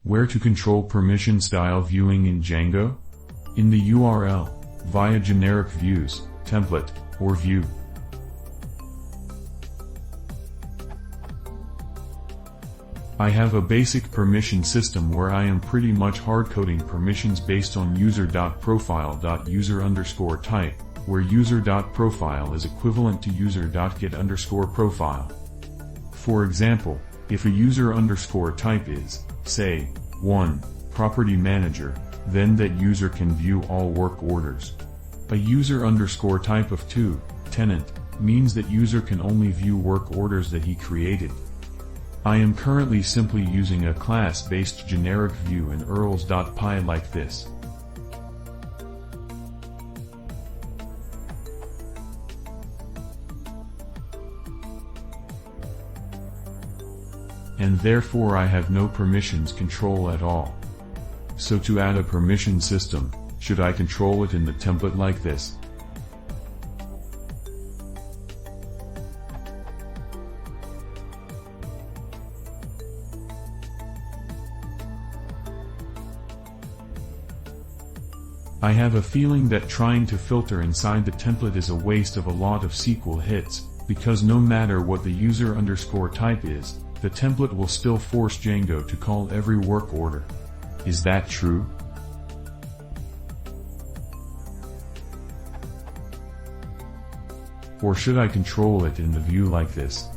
Where to control permission style viewing in Django? In the URL, via generic views, template, or view. I have a basic permission system where I am pretty much hard-coding permissions based on user.profile.user_type, where user.profile is equivalent to user.get_profile. For example, if a user_type is, say, 1, property manager, then that user can view all work orders. A user_type of 2, tenant, means that user can only view work orders that he created. I am currently simply using a class-based generic view in urls.py like this. And therefore I have no permissions control at all. So to add a permission system, should I control it in the template like this? I have a feeling that trying to filter inside the template is a waste of a lot of SQL hits, because no matter what the user_type is, the template will still force Django to call every work order. Is that true? Or should I control it in the view like this?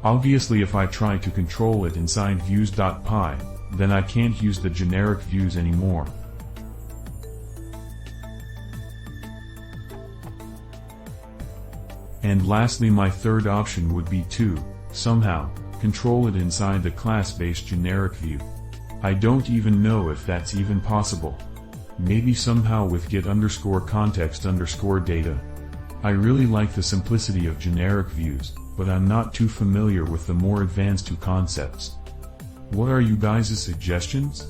Obviously if I try to control it inside views.py, then I can't use the generic views anymore. And lastly, my third option would be to, somehow, control it inside the class-based generic view. I don't even know if that's even possible. Maybe somehow with get_context_data. I really like the simplicity of generic views, but I'm not too familiar with the more advanced two concepts. What are you guys' suggestions?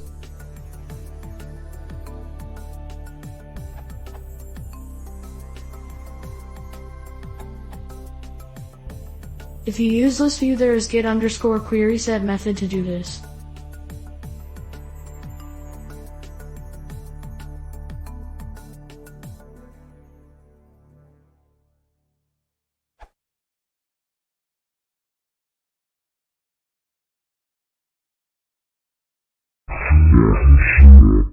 If you use list view, there is get_query_set method to do this. Shit.